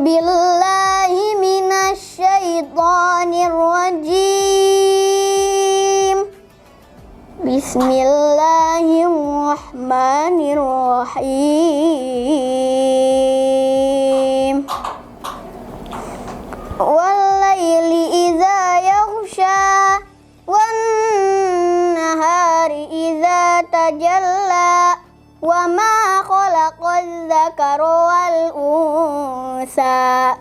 billahi minasyaitonir rajim. Bismillahirrahmanirrahim. Wal-laili idza yaghsha wan-nahari idza tajalla wa ma khalaqadz dzakara wal unsa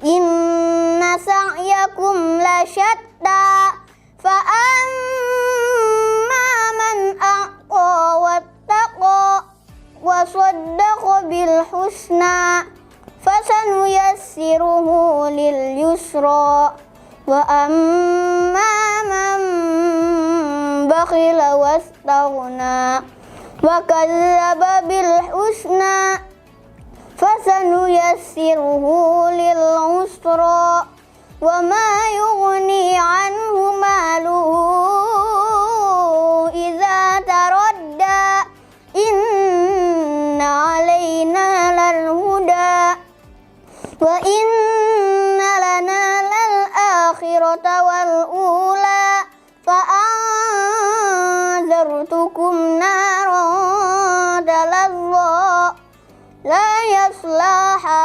inna sa'yakum lasyatta fa amma man a'ta wattaqa wa saddaqa bil husna fasanuyassiruhu lil yusra wa amma man bakhila wastaghna wa kadzdzaba bil husna fasanuyassiruhu lil usra wa ma yughni anhu maluhu idza taradda inna alaina lal huda wa inna lana lal akhirata wal ula fa anzartukum naran talazza la yaslaha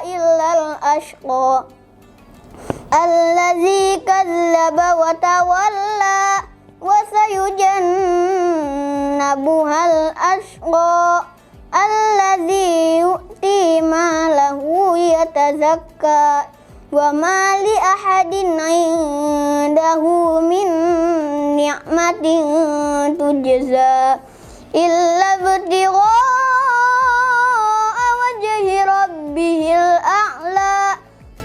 illal ashqa allazi kadzdzaba wa tawalla wa sayujannabuhal ashqa allazi yu'ti malahu yatazakka wa ma li ahadin 'indahu min ni'matin tujza illa ibtigha'a wajhi rabbihil a'la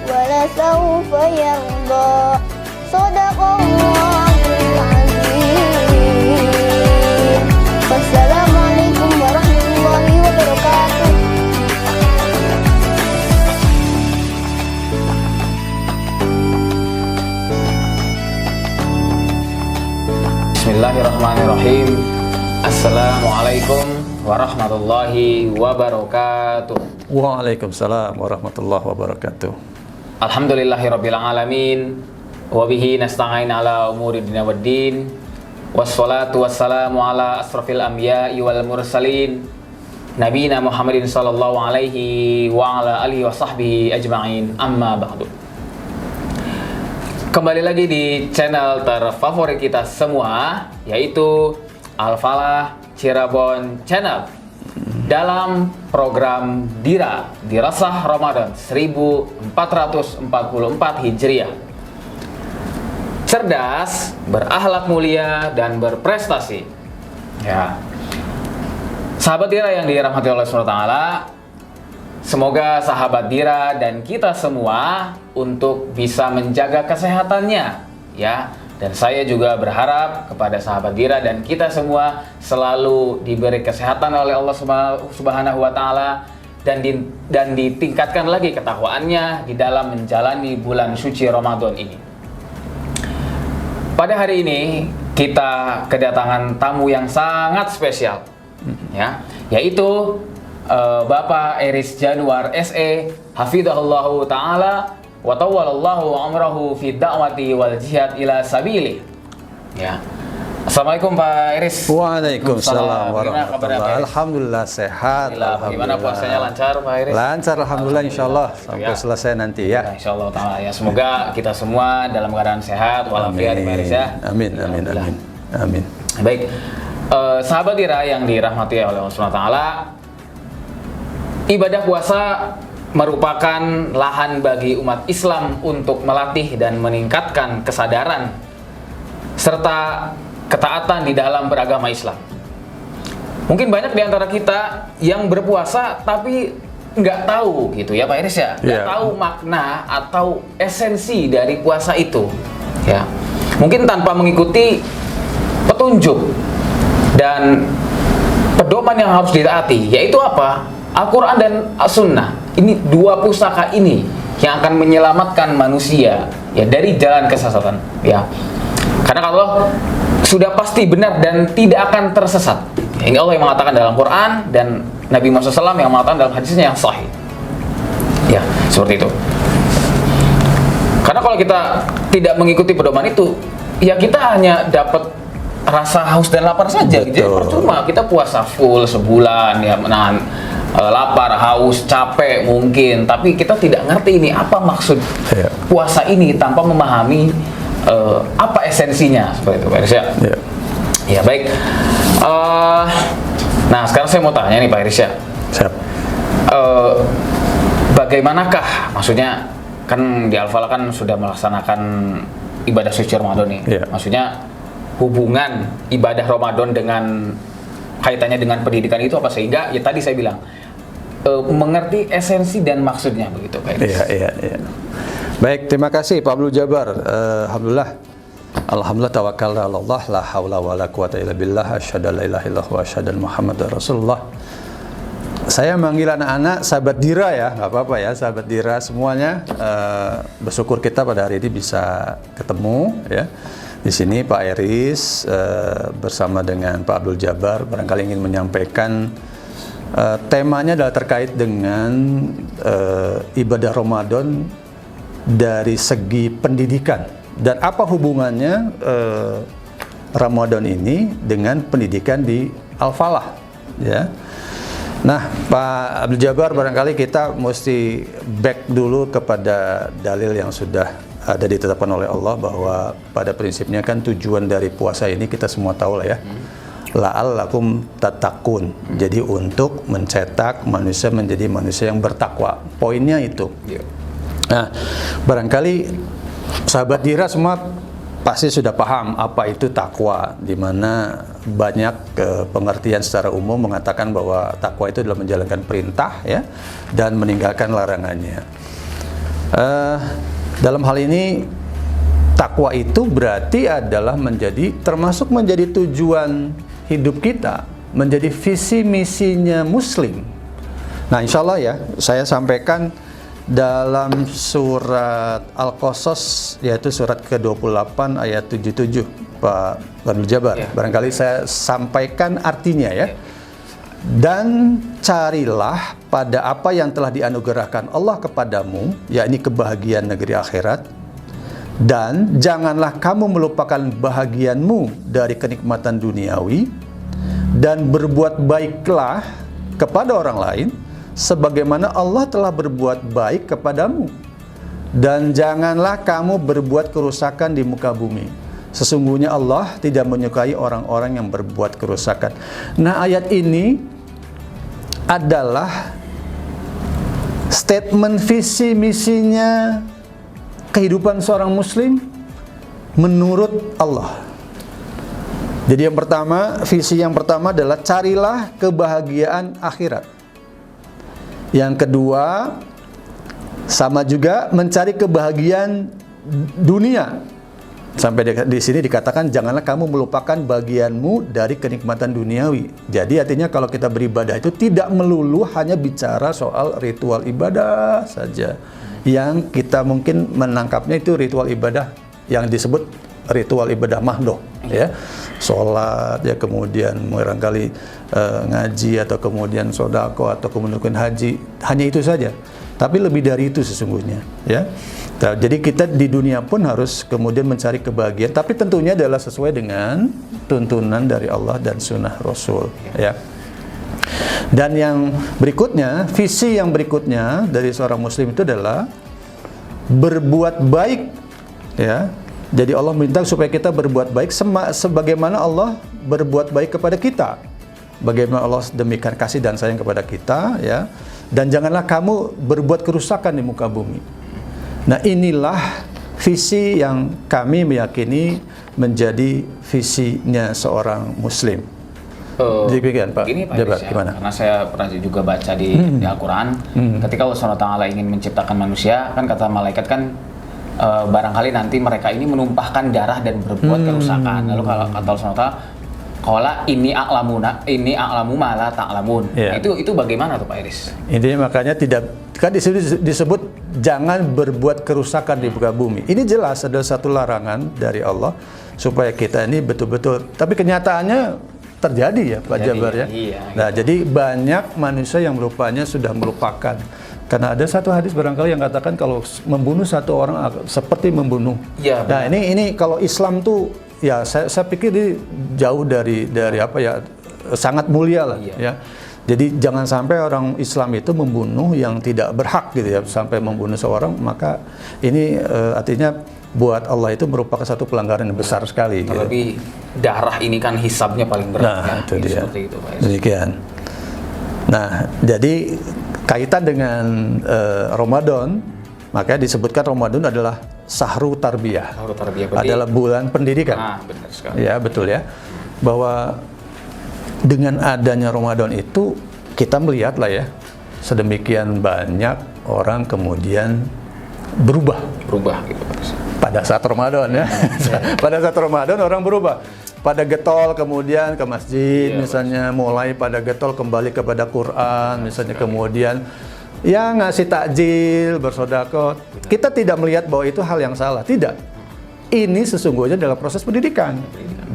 wa la sawfa yarda. Shadaqallahul azim. Wassalamualaikum warahmatullahi wabarakatuh. Bismillahirrahmanirrahim. Assalamualaikum warahmatullahi wabarakatuh. Waalaikumsalam warahmatullahi wabarakatuh. Alhamdulillahirabbil alamin wa bihi nasta'in ala umuri dunya waddin. Wassalatu wassalamu ala asrafil anbiya'i wal mursalin nabiyina Muhammadin sallallahu alaihi wa ala alihi wa sahbihi ajma'in. Amma ba'du. Kembali lagi di channel terfavorit kita semua, yaitu Al-Falah Cirebon Channel, dalam program Dira Dirasah Ramadan 1444 Hijriah. Cerdas, berakhlak mulia, dan berprestasi. Ya. Sahabat Dira yang dirahmati Allah SWT, semoga sahabat Dira dan kita semua untuk bisa menjaga kesehatannya, ya. Dan saya juga berharap kepada sahabat Dira dan kita semua selalu diberi kesehatan oleh Allah Subhanahu wa taala dan ditingkatkan lagi ketakwaannya di dalam menjalani bulan suci Ramadan ini. Pada hari ini kita kedatangan tamu yang sangat spesial, ya, yaitu Bapak Eris Januar SE hafidhahullahu taala wa tawallallahu amrahu fi da'wati wal jihad ila sabili. Ya. Assalamualaikum Pak Eris. Waalaikumsalam warahmatullahi. Alhamdulillah sehat. Bagaimana puasanya, lancar Pak Eris? Lancar alhamdulillah, insyaallah sampai selesai nanti ya. Insyaallah taala ya. Semoga kita semua dalam keadaan sehat walafiat Pak Eris ya. Amin amin amin. Amin. Baik. Sahabat Dira yang dirahmati oleh Allah Subhanahu wa taala, ibadah puasa merupakan lahan bagi umat Islam untuk melatih dan meningkatkan kesadaran serta ketaatan di dalam beragama Islam. Mungkin banyak di antara kita yang berpuasa tapi nggak tahu gitu ya Pak Iris ya, nggak tahu makna atau esensi dari puasa itu. Ya, mungkin tanpa mengikuti petunjuk dan pedoman yang harus ditaati, yaitu apa? Al-Quran dan As-Sunnah. Ini dua pusaka ini yang akan menyelamatkan manusia ya dari jalan kesesatan. Ya, karena Allah sudah pasti benar dan tidak akan tersesat. Ini Allah yang mengatakan dalam Quran dan Nabi Muhammad SAW yang mengatakan dalam hadisnya yang sahih. Ya, seperti itu. Karena kalau kita tidak mengikuti pedoman itu, ya kita hanya dapat rasa haus dan lapar saja. Jadi percuma kita puasa full sebulan ya, menahan lapar, haus, capek mungkin, tapi kita tidak ngerti ini apa maksud puasa ini tanpa memahami apa esensinya, seperti itu Pak Iris ya. Ya baik. Nah sekarang saya mau tanya nih Pak Iris ya. Siap. Bagaimanakah, maksudnya kan di Al-Falah kan sudah melaksanakan ibadah suci Ramadan nih. Maksudnya hubungan ibadah Ramadan dengan kaitannya dengan pendidikan itu apa, sehingga ya tadi saya bilang mengerti esensi dan maksudnya begitu Pak Iris. Iya. Baik, terima kasih Pak Abdul Jabbar. Alhamdulillah tawakkalna 'ala Allah, la haula wala quwata illa billah, asyhadu an la ilaha illallah wa asyhadu anna Muhammadar Rasulullah. Saya manggil anak-anak sahabat Dira ya, nggak apa-apa ya, sahabat Dira semuanya. Bersyukur kita pada hari ini bisa ketemu ya. Di sini Pak Iris bersama dengan Pak Abdul Jabbar barangkali ingin menyampaikan temanya adalah terkait dengan ibadah Ramadan dari segi pendidikan, dan apa hubungannya Ramadan ini dengan pendidikan di Al-Falah ya. Nah Pak Abdul Jabbar, barangkali kita mesti back dulu kepada dalil yang sudah ada ditetapkan oleh Allah, bahwa pada prinsipnya kan tujuan dari puasa ini kita semua tahu lah ya, la'allakum tattaqun. Jadi untuk mencetak manusia menjadi manusia yang bertakwa. Poinnya itu. Nah, barangkali sahabat Dira semua pasti sudah paham apa itu takwa, di mana banyak pengertian secara umum mengatakan bahwa takwa itu adalah menjalankan perintah ya, dan meninggalkan larangannya. Dalam hal ini takwa itu berarti adalah termasuk menjadi tujuan hidup kita, menjadi visi misinya Muslim. Nah, insya Allah ya, saya sampaikan dalam surat Al-Qasas, yaitu surat ke-28 ayat 77 Pak Abdul Jabbar. Barangkali saya sampaikan artinya ya. Dan carilah pada apa yang telah dianugerahkan Allah kepadamu, yakni kebahagiaan negeri akhirat, dan janganlah kamu melupakan bahagianmu dari kenikmatan duniawi, dan berbuat baiklah kepada orang lain sebagaimana Allah telah berbuat baik kepadamu, dan janganlah kamu berbuat kerusakan di muka bumi. Sesungguhnya Allah tidak menyukai orang-orang yang berbuat kerusakan. Nah, ayat ini adalah statement visi misinya kehidupan seorang muslim menurut Allah. Jadi yang pertama, visi yang pertama adalah carilah kebahagiaan akhirat. Yang kedua, sama juga mencari kebahagiaan dunia. Sampai di sini dikatakan janganlah kamu melupakan bagianmu dari kenikmatan duniawi. Jadi artinya kalau kita beribadah itu tidak melulu hanya bicara soal ritual ibadah saja. Yang kita mungkin menangkapnya itu ritual ibadah yang disebut ritual ibadah mahdoh ya. Sholat ya, kemudian barangkali ngaji, atau kemudian sodako, atau kemudian haji, hanya itu saja. Tapi lebih dari itu sesungguhnya ya. Nah, jadi kita di dunia pun harus kemudian mencari kebahagiaan, tapi tentunya adalah sesuai dengan tuntunan dari Allah dan sunnah Rasul ya. Dan yang berikutnya, visi yang berikutnya dari seorang muslim itu adalah berbuat baik ya. Jadi Allah minta supaya kita berbuat baik sebagaimana Allah berbuat baik kepada kita. Bagaimana Allah demikian kasih dan sayang kepada kita ya. Dan janganlah kamu berbuat kerusakan di muka bumi. Nah, inilah visi yang kami meyakini menjadi visinya seorang muslim. Demikian Pak Jabbar, gimana? Karena saya pernah juga baca di Al-Quran, ketika Allah SWT ingin menciptakan manusia, kan kata malaikat kan barangkali nanti mereka ini menumpahkan darah dan berbuat kerusakan. Lalu kalau kata Allah SWT, qala ini a'lamu ma la ta'lamun. Itu bagaimana tuh Pak Iris? Ini makanya tidak, kan disebut jangan berbuat kerusakan di muka bumi. Ini jelas adalah satu larangan dari Allah supaya kita ini betul-betul, tapi kenyataannya terjadi ya Pak Jabbar ya. Nah, jadi banyak manusia yang rupanya sudah melupakan Karena ada satu hadis barangkali yang katakan kalau membunuh satu orang seperti membunuh. Iya. Nah, ini kalau Islam tuh ya saya pikir ini jauh dari apa ya, sangat mulia lah. Iya. Ya. Jadi jangan sampai orang Islam itu membunuh yang tidak berhak gitu ya, sampai membunuh seorang, maka ini artinya buat Allah itu merupakan satu pelanggaran yang besar sekali. Terlebih darah ini kan hisabnya paling berat. Nah, itu dia. Seperti itu, Pak. Demikian. Nah, jadi kaitan dengan Ramadan, maka disebutkan Ramadan adalah sahru tarbiyah. Sahru tarbiyah berarti Adalah bulan pendidikan. benar sekali. Ya, betul ya. Bahwa dengan adanya Ramadan itu kita melihat lah ya, sedemikian banyak orang kemudian berubah Gitu Pak. pada saat Ramadan ya. Pada saat Ramadan orang berubah. Pada getol kemudian ke masjid misalnya, mulai pada getol kembali kepada Quran misalnya, kemudian ya ngasih takjil, bersedekah. Kita tidak melihat bahwa itu hal yang salah, tidak. Ini sesungguhnya adalah proses pendidikan.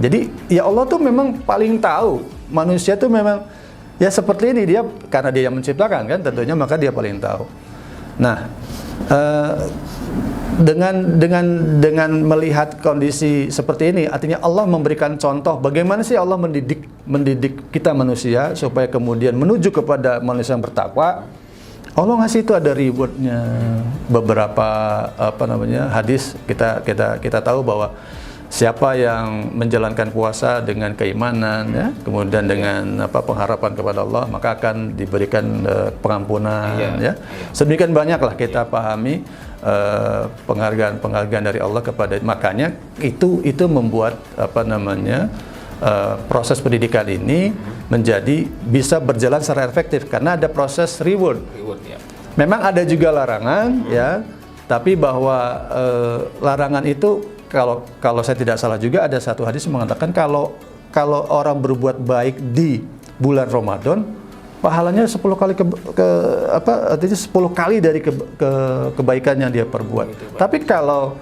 Jadi ya Allah tuh memang paling tahu. Manusia tuh memang ya seperti ini, dia karena dia yang menciptakan kan, tentunya maka dia paling tahu. Nah, dengan melihat kondisi seperti ini, artinya Allah memberikan contoh bagaimana sih Allah mendidik kita manusia supaya kemudian menuju kepada manusia yang bertakwa. Allah ngasih itu ada rewardnya. Beberapa hadis kita tahu bahwa siapa yang menjalankan puasa dengan keimanan ya, kemudian dengan pengharapan kepada Allah, maka akan diberikan pengampunan ya. Sedemikian banyaklah kita pahami penghargaan dari Allah kepada, makanya itu membuat proses pendidikan ini menjadi bisa berjalan secara efektif karena ada proses reward ya. Memang ada juga larangan ya, tapi bahwa larangan itu kalau saya tidak salah juga ada satu hadis yang mengatakan kalau orang berbuat baik di bulan Ramadan, pahalanya 10 kali artinya 10 kali dari kebaikan yang dia perbuat. Gitu, tapi kalau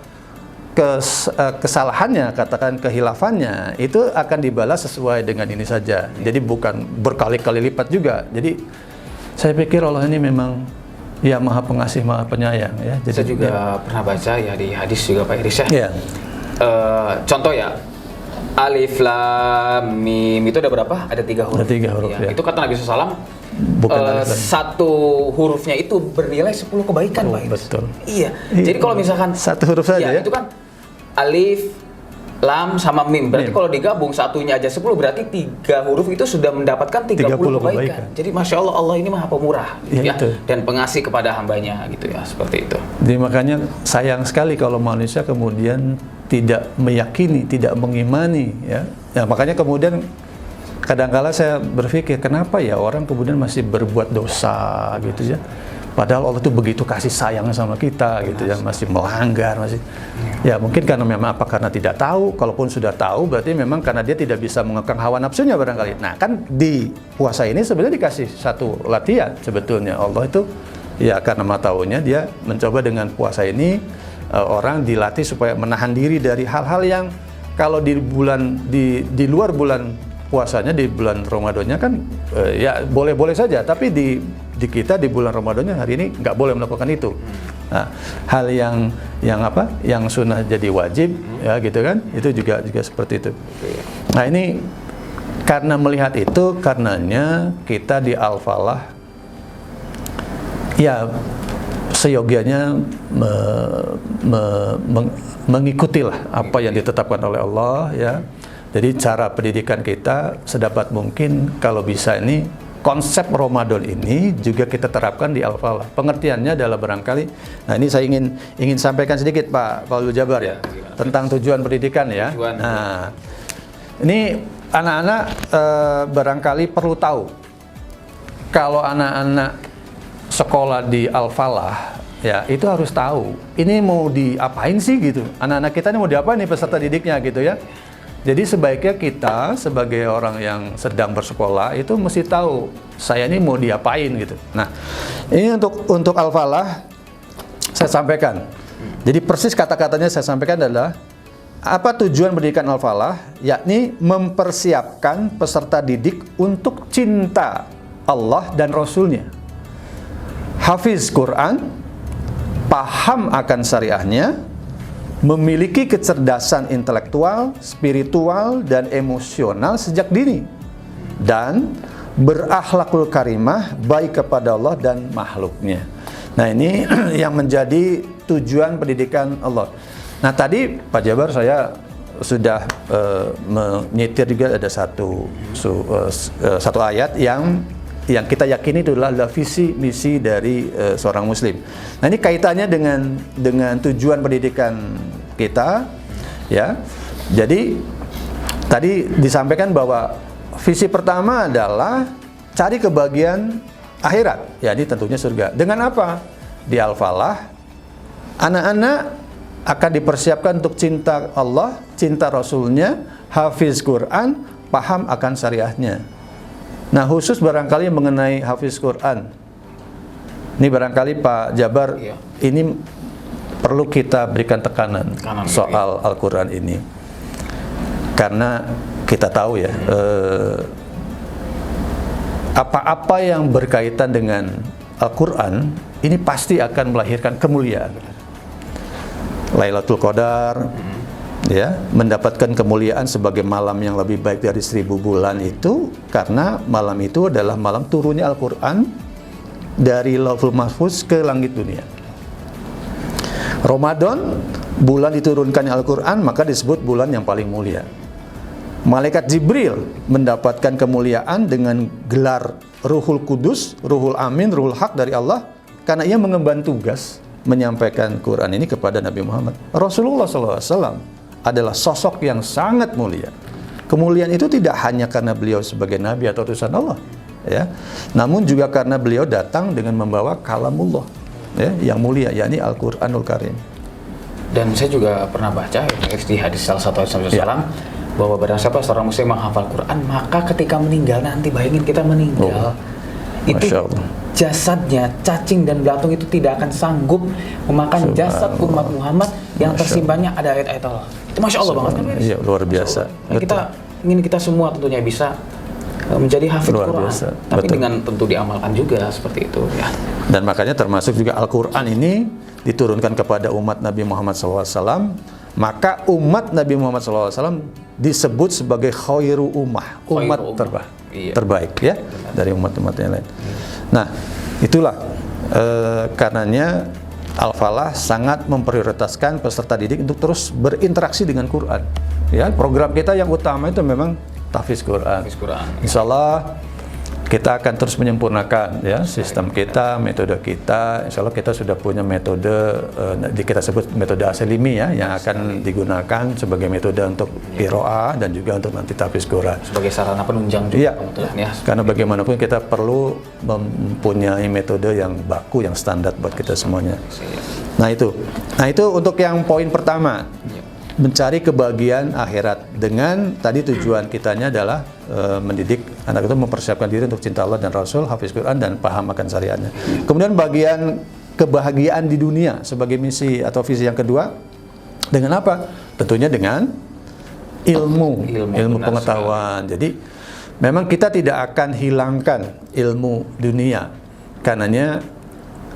kesalahannya, katakan kehilafannya, itu akan dibalas sesuai dengan ini saja. Jadi bukan berkali-kali lipat juga. Jadi saya pikir Allah ini memang ya Maha Pengasih, Maha Penyayang ya. Jadi saya juga pernah baca ya di hadis juga Pak Iris ya. Contoh ya, Alif Lam Mim itu ada berapa? Ada 3 huruf. Ada 3 huruf ya. Itu kata Nabi SAW, satu hurufnya itu bernilai 10 kebaikan Pak Iris. Betul. Iya. Jadi kalau misalkan satu huruf saja ya. Itu kan Alif, Lam sama Mim. Berarti kalau digabung satunya aja 10, berarti 3 huruf itu sudah mendapatkan 30 kebaikan. Jadi Masya Allah, Allah ini Maha Pemurah ya, dan pengasih kepada hambanya gitu ya, seperti itu. Jadi makanya sayang sekali kalau manusia kemudian tidak meyakini, tidak mengimani ya. Ya makanya kemudian kadang-kala saya berpikir kenapa ya orang kemudian masih berbuat dosa gitu ya. Padahal Allah itu begitu kasih sayang sama kita gitu ya, masih melanggar, masih ya mungkin karena memang karena tidak tahu. Kalaupun sudah tahu berarti memang karena dia tidak bisa mengekang hawa nafsunya barangkali. Nah kan di puasa ini sebenarnya dikasih satu latihan sebetulnya. Allah itu ya karena mengetahuinya dia mencoba dengan puasa ini orang dilatih supaya menahan diri dari hal-hal yang kalau di luar bulan puasanya, di bulan Ramadannya kan ya boleh-boleh saja, tapi di kita di bulan Ramadannya hari ini nggak boleh melakukan itu. Nah, hal yang sunnah jadi wajib ya gitu kan, itu juga seperti itu. Nah ini karena melihat itu, karenanya kita di Al-Falah ya seyogianya mengikutilah apa yang ditetapkan oleh Allah ya. Jadi cara pendidikan kita sedapat mungkin kalau bisa ini konsep Ramadan ini juga kita terapkan di Al-Falah. Pengertiannya adalah barangkali, nah ini saya ingin sampaikan sedikit Pak Fadlul Jabbar ya tentang tujuan pendidikan ya. Nah ini anak-anak barangkali perlu tahu kalau anak-anak sekolah di Al-Falah ya itu harus tahu ini mau diapain sih gitu. Anak-anak kita ini mau diapain nih peserta didiknya gitu ya. Jadi sebaiknya kita sebagai orang yang sedang bersekolah itu mesti tahu saya ini mau diapain gitu. Nah, ini untuk Al-Falah saya sampaikan. Jadi persis kata-katanya saya sampaikan adalah apa tujuan pendidikan Al-Falah, yakni mempersiapkan peserta didik untuk cinta Allah dan Rasul-Nya. hafiz Quran, paham akan syariahnya, memiliki kecerdasan intelektual, spiritual, dan emosional sejak dini, dan berakhlakul karimah, baik kepada Allah dan makhluknya. Nah, ini yang menjadi tujuan pendidikan Allah. Nah, tadi Pak Jabar saya sudah menyetir juga ada satu ayat yang kita yakini itu adalah visi misi dari seorang muslim. Nah, ini kaitannya dengan tujuan pendidikan kita, ya. Jadi tadi disampaikan bahwa visi pertama adalah cari kebahagiaan akhirat, ya, ini tentunya surga. Dengan apa? Di Al-Falah, anak-anak akan dipersiapkan untuk cinta Allah, cinta Rasulnya, hafiz Quran, paham akan syariahnya. Nah, khusus barangkali mengenai hafiz Quran, ini barangkali Pak Jabar, ini perlu kita berikan tekanan soal Al-Quran ini, karena kita tahu ya, apa-apa yang berkaitan dengan Al-Quran ini pasti akan melahirkan kemuliaan. Lailatul Qadar, ya, mendapatkan kemuliaan sebagai malam yang lebih baik dari 1000 bulan itu karena malam itu adalah malam turunnya Al-Quran dari Lauhul Mahfuz ke langit dunia. Ramadan, bulan diturunkannya Al-Quran, maka disebut bulan yang paling mulia. Malaikat Jibril mendapatkan kemuliaan dengan gelar Ruhul Kudus, Ruhul Amin, Ruhul Haq dari Allah, karena ia mengemban tugas menyampaikan Quran ini kepada Nabi Muhammad. Rasulullah SAW adalah sosok yang sangat mulia. Kemuliaan itu tidak hanya karena beliau sebagai Nabi atau utusan Allah, ya, namun juga karena beliau datang dengan membawa kalamullah, ya, yang mulia, yakni Al-Quranul Karim. Dan saya juga pernah baca di hadis salah satu hadis Rasulullah bahwa barang siapa seorang muslim menghafal Quran, maka ketika meninggal nanti, bayangin kita meninggal, itu jasadnya, cacing dan belatung itu tidak akan sanggup memakan jasad umat Muhammad yang tersimpannya ada ayat-ayat Allah. Itu Masya Allah banget kan? Iya, luar biasa. Kita ingin kita semua tentunya bisa menjadi hafid Quran, tapi betul, dengan tentu diamalkan juga seperti itu, ya. Dan makanya termasuk juga Al-Quran ini diturunkan kepada umat Nabi Muhammad SAW, maka umat Nabi Muhammad SAW disebut sebagai khairu ummah, umat terbaik, ya, dari umat-umat yang lain. Nah, itulah karenanya Al-Falah sangat memprioritaskan peserta didik untuk terus berinteraksi dengan Quran. Ya, program kita yang utama itu memang tahfiz Quran. Insya Allah kita akan terus menyempurnakan, ya, sistem kita, metode kita. Insya Allah kita sudah punya metode, kita sebut metode Aselimi, ya, yang akan digunakan sebagai metode untuk qiraah dan juga untuk nanti tahfiz Quran. Sebagai sarana penunjang juga, ya. Karena bagaimanapun kita perlu mempunyai metode yang baku, yang standar buat kita semuanya. Nah itu untuk yang poin pertama. Mencari kebahagiaan akhirat, dengan tadi tujuan kitanya adalah mendidik anak itu mempersiapkan diri untuk cinta Allah dan Rasul, hafiz Quran, dan paham akan syariatnya. Kemudian bagian kebahagiaan di dunia sebagai misi atau visi yang kedua, dengan apa? Tentunya dengan ilmu pengetahuan. Jadi memang kita tidak akan hilangkan ilmu dunia, karenanya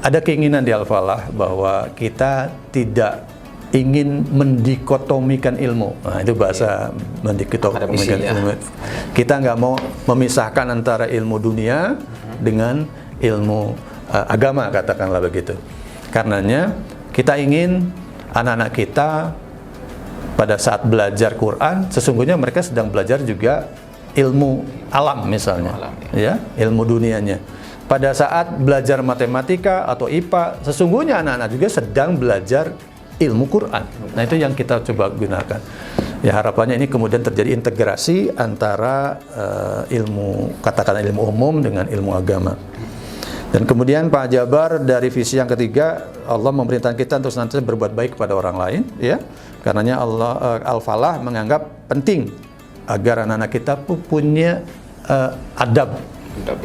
ada keinginan di Al-Falah bahwa kita tidak ingin mendikotomikan ilmu. Nah, itu bahasa mendikotomikan ilmu. Kita nggak mau memisahkan antara ilmu dunia dengan ilmu agama, katakanlah begitu. Karenanya kita ingin anak-anak kita pada saat belajar Quran, sesungguhnya mereka sedang belajar juga ilmu alam misalnya, ya, ilmu dunianya. Pada saat belajar matematika atau IPA, sesungguhnya anak-anak juga sedang belajar ilmu Quran. Nah, itu yang kita coba gunakan. Ya, harapannya ini kemudian terjadi integrasi antara ilmu, katakanlah ilmu umum dengan ilmu agama. Dan kemudian Pak Jabar dari visi yang ketiga, Allah memerintahkan kita untuk senantiasa berbuat baik kepada orang lain, ya. Karenanya Al-Falah menganggap penting agar anak-anak kita punya adab,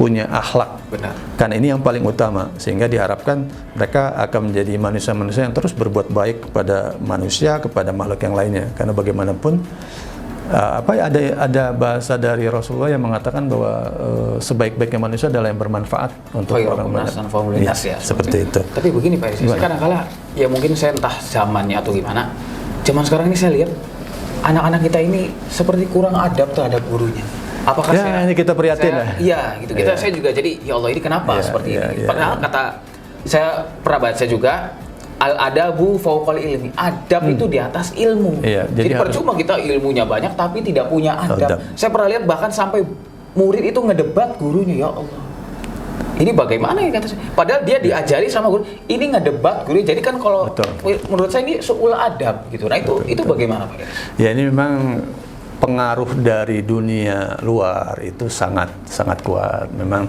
punya akhlak. Benar. Karena ini yang paling utama, sehingga diharapkan mereka akan menjadi manusia-manusia yang terus berbuat baik kepada manusia, kepada makhluk yang lainnya. Karena bagaimanapun ada bahasa dari Rasulullah yang mengatakan bahwa sebaik-baiknya manusia adalah yang bermanfaat untuk orang banyak. Ya, seperti itu. Tapi begini Pak Irsyad, kadang-kala ya mungkin saya entah zamannya atau gimana, zaman sekarang ini saya lihat anak-anak kita ini seperti kurang adab terhadap gurunya. Apakah ya, ini kita prihatin ya? Iya, gitu. Saya juga jadi ya Allah ini kenapa seperti ini? Padahal kata saya pernah baca juga, al-adabu fauqal ilmi. Adab itu di atas ilmu. Iya, jadi percuma kita ilmunya banyak tapi tidak punya adab. Saya pernah lihat bahkan sampai murid itu ngedebat gurunya, ya Allah. Ini bagaimana ya kata saya? Padahal dia diajari sama guru, ini ngedebat guru. Jadi kan kalau menurut saya ini su'ul adab gitu. Nah, itu bagaimana Pak? Ya, ini memang pengaruh dari dunia luar itu sangat kuat. Memang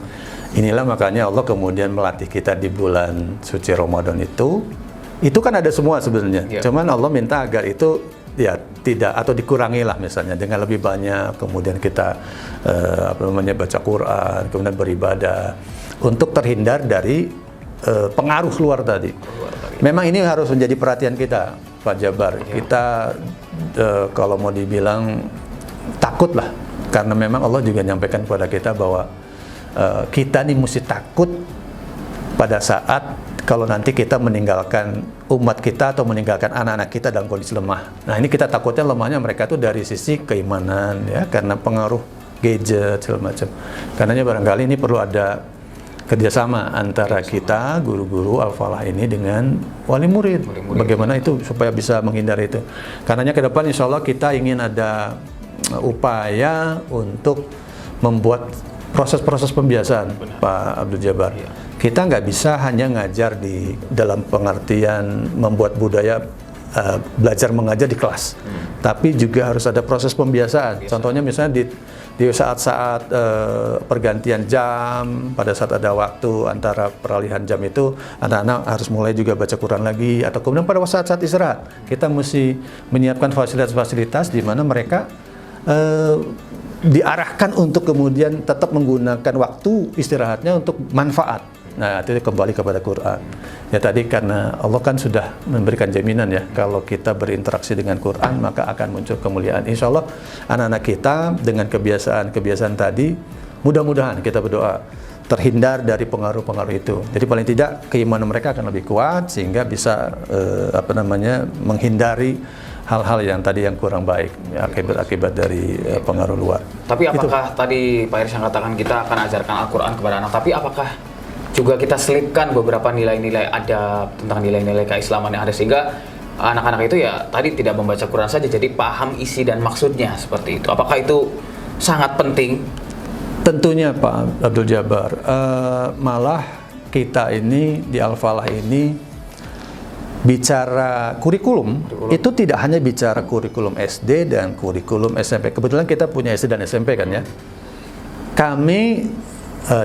inilah makanya Allah kemudian melatih kita di bulan suci Ramadan itu kan ada semua sebenarnya. Cuman Allah minta agar itu ya tidak atau dikurangi lah, misalnya dengan lebih banyak, kemudian kita baca Quran, kemudian beribadah untuk terhindar dari pengaruh luar tadi. Memang ini harus menjadi perhatian kita, Pak Jabar. Kita kalau mau dibilang takut lah, karena memang Allah juga nyampaikan kepada kita bahwa kita nih mesti takut pada saat kalau nanti kita meninggalkan umat kita atau meninggalkan anak-anak kita dalam kondisi lemah. Nah, ini kita takutnya lemahnya mereka tuh dari sisi keimanan ya, karena pengaruh gadget segala macam. Karenanya barangkali ini perlu ada kerjasama antara kita guru-guru Al-Falah ini dengan wali murid. Bagaimana itu supaya bisa menghindari itu. Karenanya ke depan insya Allah kita ingin ada upaya untuk membuat proses-proses pembiasaan, Pak Abdul Jabbar. Kita nggak bisa hanya ngajar di dalam pengertian membuat budaya belajar mengajar di kelas, tapi juga harus ada proses pembiasaan. Contohnya misalnya di saat-saat pergantian jam, pada saat ada waktu antara peralihan jam itu, anak-anak harus mulai juga baca Quran lagi, atau kemudian pada saat-saat istirahat kita mesti menyiapkan fasilitas-fasilitas di mana mereka diarahkan untuk kemudian tetap menggunakan waktu istirahatnya untuk manfaat. Nah, itu kembali kepada Quran. Ya tadi karena Allah kan sudah memberikan jaminan ya, kalau kita berinteraksi dengan Quran maka akan muncul kemuliaan. Insya Allah anak-anak kita dengan kebiasaan tadi, mudah-mudahan kita berdoa terhindar dari pengaruh-pengaruh itu. Jadi paling tidak keimanan mereka akan lebih kuat sehingga bisa menghindari hal-hal yang tadi yang kurang baik, ya, akibat dari pengaruh luar. Tapi apakah tadi Pak Irsyad katakan kita akan ajarkan Al-Quran kepada anak, tapi apakah juga kita selipkan beberapa nilai-nilai adab tentang nilai-nilai keislaman yang ada, sehingga anak-anak itu ya tadi tidak membaca Quran saja, jadi paham isi dan maksudnya seperti itu. Apakah itu sangat penting? Tentunya Pak Abdul Jabbar, malah kita ini di Al-Falah ini bicara kurikulum itu tidak hanya bicara kurikulum SD dan kurikulum SMP. Kebetulan kita punya SD dan SMP kan ya. Kami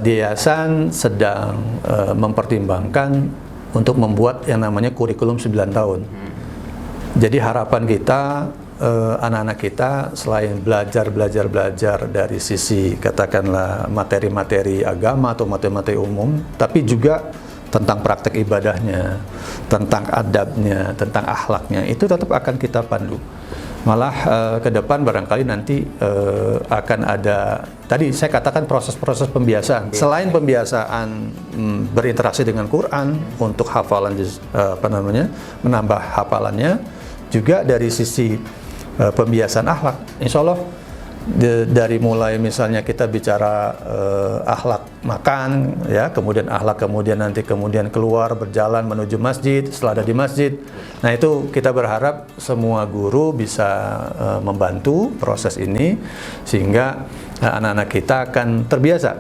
di yayasan sedang mempertimbangkan untuk membuat yang namanya kurikulum 9 tahun. Jadi harapan kita anak-anak kita selain belajar dari sisi katakanlah materi-materi agama atau materi-materi umum, tapi juga tentang praktek ibadahnya, tentang adabnya, tentang akhlaknya, itu tetap akan kita pandu. Malah ke depan barangkali nanti akan ada, tadi saya katakan proses-proses pembiasaan. Selain pembiasaan berinteraksi dengan Quran untuk hafalan, menambah hafalannya, juga dari sisi pembiasaan akhlak. Insya Allah dari mulai misalnya kita bicara akhlak makan ya, kemudian akhlak kemudian keluar berjalan menuju masjid, setelah ada di masjid. Nah, itu kita berharap semua guru bisa membantu proses ini sehingga anak-anak kita akan terbiasa.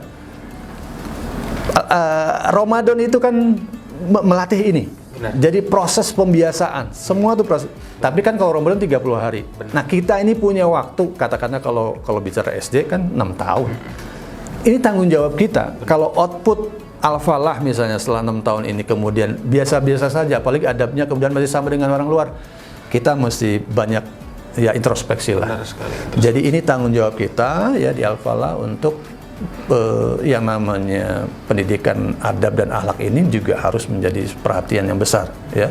Ramadan itu kan melatih ini. Benar. Jadi proses pembiasaan, semua itu proses. Tapi kan kalau Ramadan 30 hari. Benar. Nah, kita ini punya waktu, katakanlah kalau bicara SD kan 6 tahun. Ini tanggung jawab kita. Benar. Kalau output Al-Falah misalnya setelah 6 tahun ini kemudian biasa-biasa saja, apalagi adabnya kemudian masih sama dengan orang luar, kita mesti banyak ya introspeksi lah. Benar sekali. Jadi ini tanggung jawab kita ya di Al-Falah untuk yang namanya pendidikan adab dan akhlak ini juga harus menjadi perhatian yang besar ya.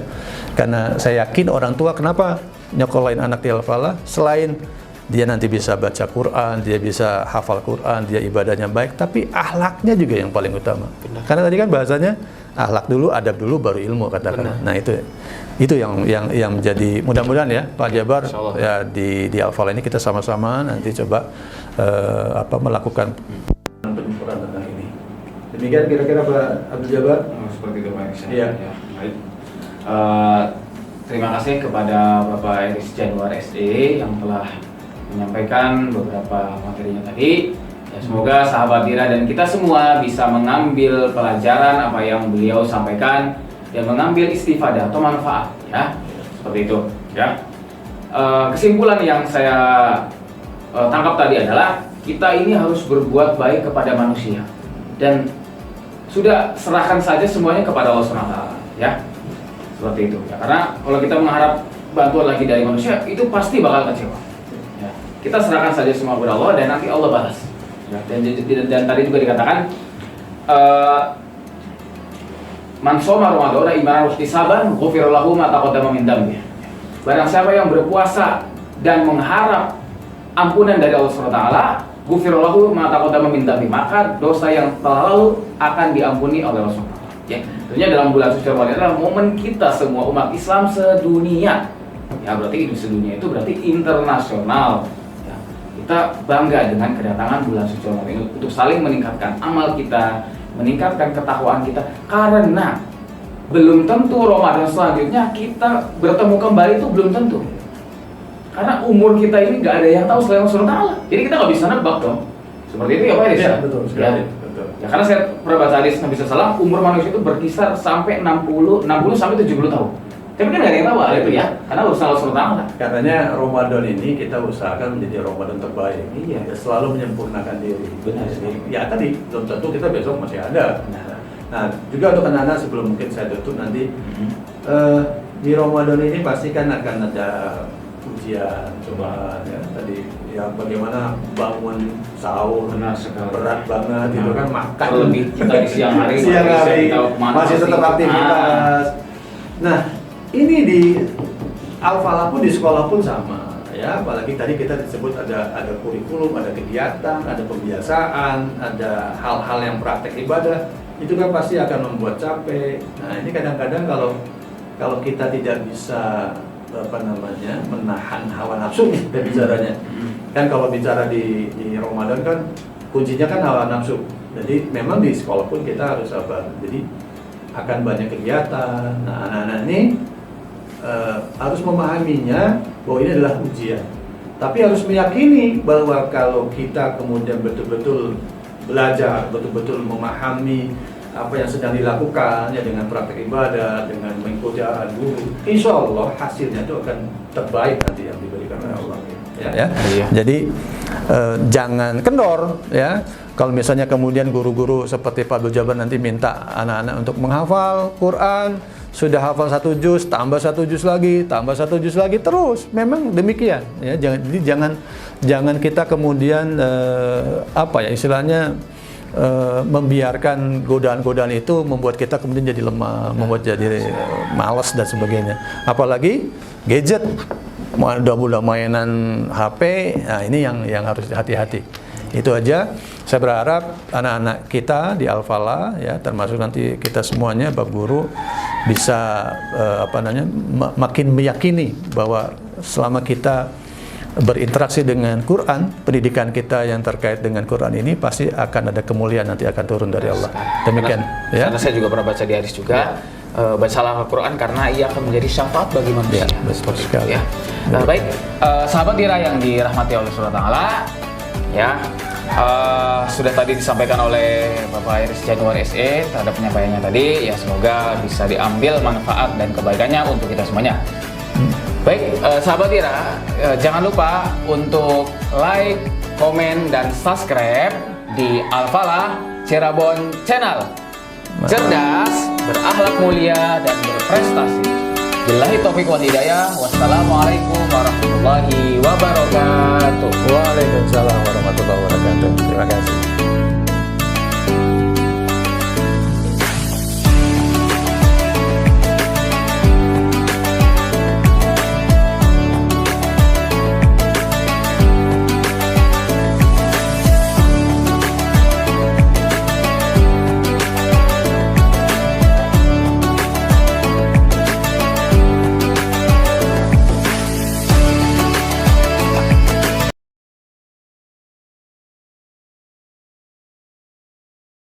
Karena saya yakin orang tua kenapa nyekolahin anak di Al-Falah selain dia nanti bisa baca Quran, dia bisa hafal Quran, dia ibadahnya baik, tapi akhlaknya juga yang paling utama. Benar. Karena tadi kan bahasanya akhlak dulu, adab dulu, baru ilmu katakan. Nah itu yang menjadi, mudah-mudahan ya Pak Jabar ya di Al-Falah ini kita sama-sama nanti coba melakukan penyempurnaan tentang ini. Demikian kira-kira Pak Abdul Jabar. Seperti itu Pak Iris. Iya. Ya, baik. Terima kasih kepada Bapak Iris Januar SE yang telah menyampaikan beberapa materinya tadi. Ya, semoga sahabat Dira dan kita semua bisa mengambil pelajaran apa yang beliau sampaikan dan mengambil istifadah atau manfaat, ya, seperti itu. Ya. Kesimpulan yang saya tangkap tadi adalah kita ini harus berbuat baik kepada manusia dan sudah serahkan saja semuanya kepada Allah SWT, ya, seperti itu. Ya, karena kalau kita mengharap bantuan lagi dari manusia itu pasti bakal kecewa. Ya, kita serahkan saja semua kepada Allah dan nanti Allah balas. Ya, dan tadi juga dikatakan man shoma ramadhana imanan ihtisaban ghufira lahu ma taqaddama min dhanbi. Barang siapa yang berpuasa dan mengharap ampunan dari Allah SWT, ghufira lahu ma taqaddama min dhanbi, maka dosa yang telah lalu akan diampuni oleh Allah SWT. Ya, tentunya dalam bulan suci Ramadan adalah momen kita semua umat Islam sedunia. Ya, berarti sedunia itu berarti internasional. Kita bangga dengan kedatangan bulan suci Ramadan ini untuk saling meningkatkan amal kita, meningkatkan ketakwaan kita, karena belum tentu Ramadan selanjutnya kita bertemu kembali, itu belum tentu. Karena umur kita ini nggak ada yang tahu selain Allah SWT. Jadi kita nggak bisa nebak dong. Seperti itu ya Pak Iris? Ya, betul sekali. Ya. Ya, karena saya pernah baca hadis Nabi SAW, umur manusia itu berkisar sampai 60 sampai 70 tahun. Tapi kan nggak ada yang tahu itu ya, karena urusan Allah SWT. Karenanya Ramadan ini kita usahakan menjadi Ramadan terbaik. Iya. Ya, selalu menyempurnakan diri. Benar. Ya tadi, belum tentu kita besok masih ada. Nah, juga untuk anak-anak sebelum mungkin saya tutup nanti, di Ramadan ini pasti kan akan ada ujian, cobaan ya. Tadi ya bagaimana bangun sahur, berat banget itu kan, makan lebih kita di siang hari, masih tetap aktivitas. Nah, ini di Al-Falah pun, di sekolah pun sama ya, apalagi tadi kita disebut ada kurikulum, ada kegiatan, ada pembiasaan, ada hal-hal yang praktek ibadah, itu kan pasti akan membuat capek. Nah, ini kadang-kadang kalau kita tidak bisa menahan hawa nafsu dan bicaranya. Kan kalau bicara di Ramadan kan kuncinya kan hawa nafsu. Jadi memang di sekolah pun kita harus sabar. Jadi akan banyak kegiatan. Nah, anak-anak ini harus memahaminya bahwa ini adalah ujian. Tapi harus meyakini bahwa kalau kita kemudian betul-betul belajar, betul-betul memahami apa yang sedang dilakukan ya, dengan praktek ibadah, dengan mengikuti arahan guru, insya Allah hasilnya itu akan terbaik nanti yang diberikan oleh Allah. Ya. Iya. Jadi jangan kendor ya. Kalau misalnya kemudian guru-guru seperti Pak Abdul Jabar nanti minta anak-anak untuk menghafal Quran, sudah hafal 1 juz, tambah 1 juz lagi, tambah 1 juz lagi, terus memang demikian ya. Jadi jangan kita kemudian istilahnya membiarkan godaan-godaan itu membuat kita kemudian jadi lemah, membuat jadi malas dan sebagainya. Apalagi gadget, udah mainan HP, nah ini yang harus hati-hati. Itu aja. Saya berharap anak-anak kita di Al-Falah ya, termasuk nanti kita semuanya Bapak Guru bisa makin meyakini bahwa selama kita berinteraksi dengan Quran, pendidikan kita yang terkait dengan Quran ini pasti akan ada kemuliaan nanti akan turun dari Allah. Demikian ya. Karena saya juga pernah baca di hadis juga, bacalah Al-Quran karena ia akan menjadi syafaat bagi manusia. Ya, betul sekali. Ya. Nah, baik, sahabat Dira yang dirahmati Allah SWT, ya, sudah tadi disampaikan oleh Bapak Iris Januar SE terhadap penyampaiannya tadi, ya semoga bisa diambil manfaat dan kebaikannya untuk kita semuanya. Baik, sahabat Dira, jangan lupa untuk like, komen, dan subscribe di Al-Falah Cirebon Channel. Cerdas, berakhlak mulia, dan berprestasi. Billahi taufiq wal hidayah. Wassalamualaikum warahmatullahi wabarakatuh. Waalaikumsalam warahmatullahi wabarakatuh. Terima kasih.